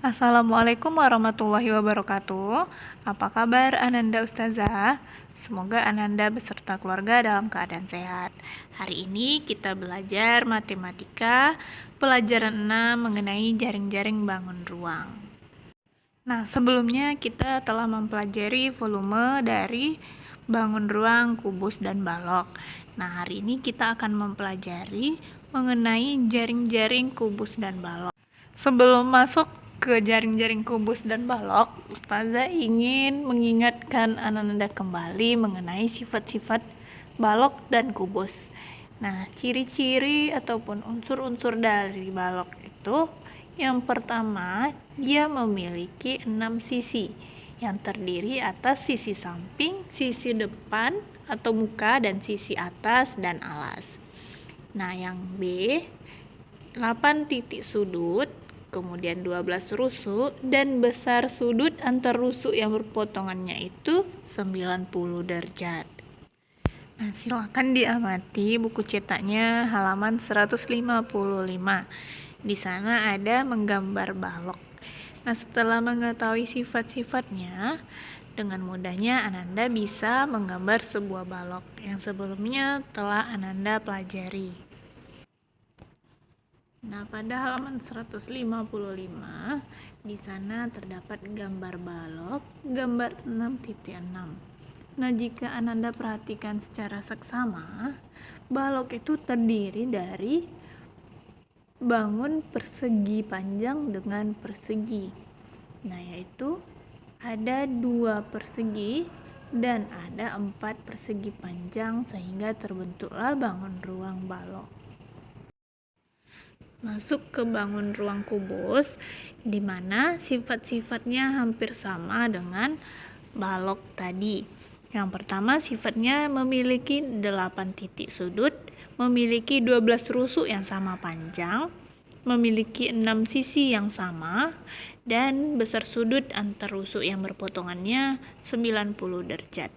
Assalamualaikum warahmatullahi wabarakatuh. Apa kabar Ananda Ustazah? Semoga Ananda beserta keluarga dalam keadaan sehat. Hari ini kita belajar matematika pelajaran 6 mengenai jaring-jaring bangun ruang. Nah, sebelumnya kita telah mempelajari volume dari bangun ruang, kubus, dan balok. Nah, hari ini kita akan mempelajari mengenai jaring-jaring kubus dan balok. Sebelum masuk ke jaring-jaring kubus dan balok, Ustazah ingin mengingatkan Ananda kembali mengenai sifat-sifat balok dan kubus. Nah, ciri-ciri ataupun unsur-unsur dari balok itu, yang pertama, dia memiliki 6 sisi yang terdiri atas sisi samping, sisi depan atau muka, dan sisi atas dan alas. Nah, yang B, 8 titik sudut, kemudian 12 rusuk, dan besar sudut antar rusuk yang berpotongannya itu 90 derajat. Nah, silakan diamati buku cetaknya halaman 155. Di sana ada menggambar balok. Nah, setelah mengetahui sifat-sifatnya, dengan mudahnya Ananda bisa menggambar sebuah balok yang sebelumnya telah Ananda pelajari. Nah, pada halaman 155, di sana terdapat gambar balok, gambar 6.6. Nah, jika Ananda perhatikan secara seksama, balok itu terdiri dari bangun persegi panjang dengan persegi. Nah, yaitu ada 2 persegi dan ada 4 persegi panjang sehingga terbentuklah bangun ruang balok. Masuk ke bangun ruang kubus, di mana sifat-sifatnya hampir sama dengan balok tadi. Yang pertama, sifatnya memiliki 8 titik sudut, memiliki 12 rusuk yang sama panjang, memiliki 6 sisi yang sama, dan besar sudut antar rusuk yang berpotongannya 90 derajat.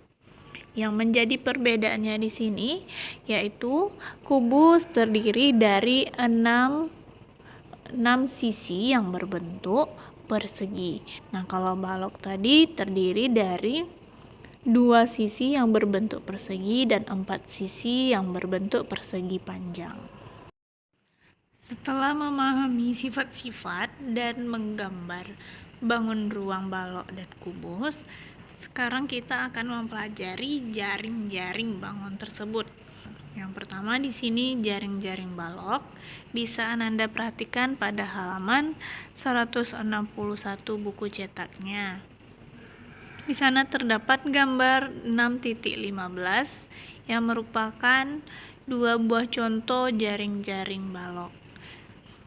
Yang menjadi perbedaannya di sini yaitu kubus terdiri dari 6 sisi yang berbentuk persegi. Nah, kalau balok tadi terdiri dari 2 sisi yang berbentuk persegi dan 4 sisi yang berbentuk persegi panjang. Setelah memahami sifat-sifat dan menggambar bangun ruang balok dan kubus, sekarang kita akan mempelajari jaring-jaring bangun tersebut. Yang pertama di sini jaring-jaring balok, bisa Ananda perhatikan pada halaman 161 buku cetaknya. Di sana terdapat gambar 6.15 yang merupakan 2 buah contoh jaring-jaring balok.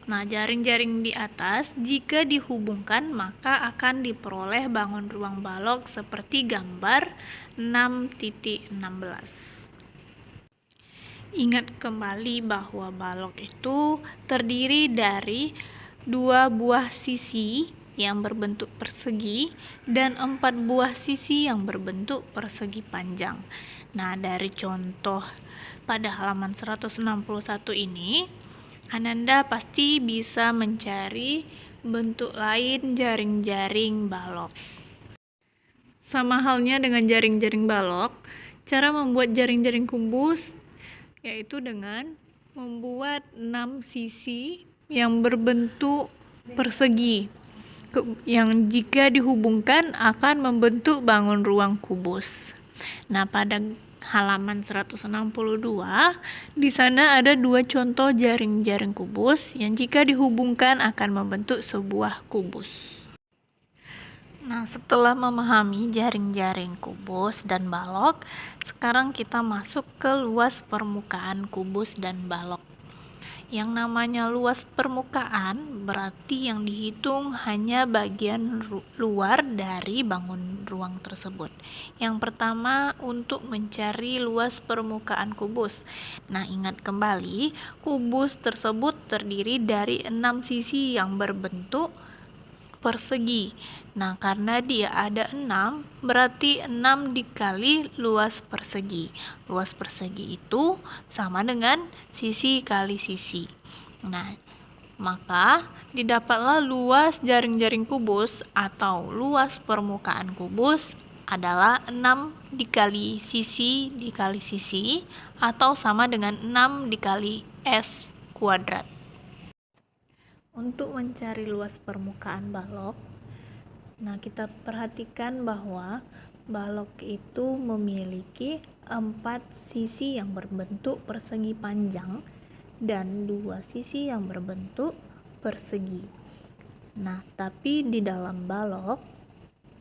Nah, jaring-jaring di atas jika dihubungkan maka akan diperoleh bangun ruang balok seperti gambar 6.16. Ingat kembali bahwa balok itu terdiri dari 2 buah sisi yang berbentuk persegi dan 4 buah sisi yang berbentuk persegi panjang. Nah, dari contoh pada halaman 161 ini, Ananda pasti bisa mencari bentuk lain jaring-jaring balok. Sama halnya dengan jaring-jaring balok, cara membuat jaring-jaring kubus yaitu dengan membuat 6 sisi yang berbentuk persegi yang jika dihubungkan akan membentuk bangun ruang kubus. Nah, pada halaman 162 di sana ada 2 contoh jaring-jaring kubus yang jika dihubungkan akan membentuk sebuah kubus. Nah, setelah memahami jaring-jaring kubus dan balok, sekarang kita masuk ke luas permukaan kubus dan balok. Yang namanya luas permukaan berarti yang dihitung hanya bagian luar dari bangun ruang tersebut. Yang pertama untuk mencari luas permukaan kubus. Nah, ingat kembali, kubus tersebut terdiri dari 6 sisi yang berbentuk persegi. Nah, karena dia ada 6, berarti 6 dikali luas persegi. Luas persegi itu sama dengan sisi kali sisi. Nah, Maka didapatlah luas jaring-jaring kubus atau luas permukaan kubus adalah 6 dikali sisi dikali sisi atau sama dengan 6 dikali S kuadrat. Untuk mencari luas permukaan balok, nah kita perhatikan bahwa balok itu memiliki 4 sisi yang berbentuk persegi panjang dan 2 sisi yang berbentuk persegi. Nah, tapi di dalam balok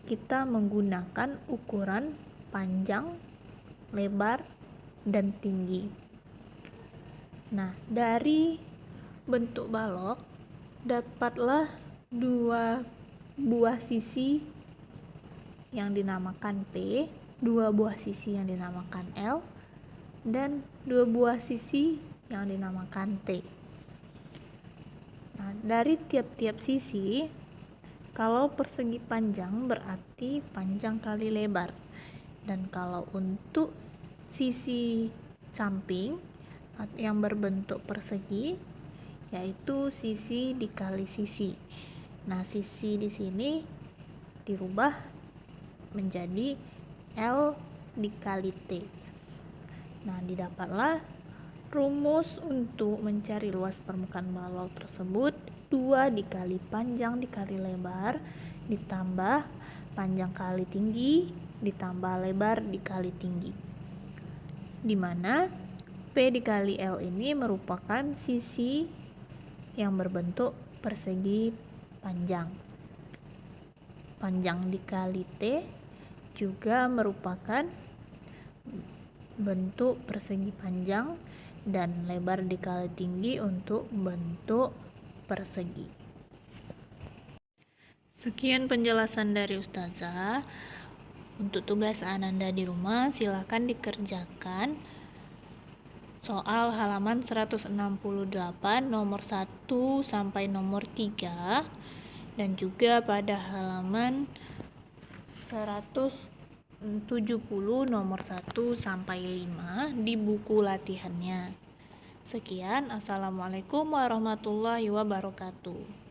kita menggunakan ukuran panjang, lebar, dan tinggi. Nah, dari bentuk balok dapatlah 2 buah sisi yang dinamakan P, 2 buah sisi yang dinamakan L, dan 2 buah sisi yang dinamakan T. Nah, dari tiap-tiap sisi, kalau persegi panjang berarti panjang kali lebar, dan kalau untuk sisi samping yang berbentuk persegi yaitu sisi dikali sisi. Nah, sisi di sini dirubah menjadi L dikali T. Nah, didapatlah rumus untuk mencari luas permukaan balok tersebut 2 dikali panjang dikali lebar ditambah panjang kali tinggi ditambah lebar dikali tinggi, dimana P dikali L ini merupakan sisi yang berbentuk persegi panjang. Panjang dikali T juga merupakan bentuk persegi panjang dan lebar dikali tinggi untuk bentuk persegi. Sekian penjelasan dari Ustazah. Untuk tugas Ananda di rumah silakan dikerjakan soal halaman 168 nomor 1 sampai nomor 3 dan juga pada halaman 170 nomor 1 sampai 5 di buku latihannya. Sekian, assalamualaikum warahmatullahi wabarakatuh.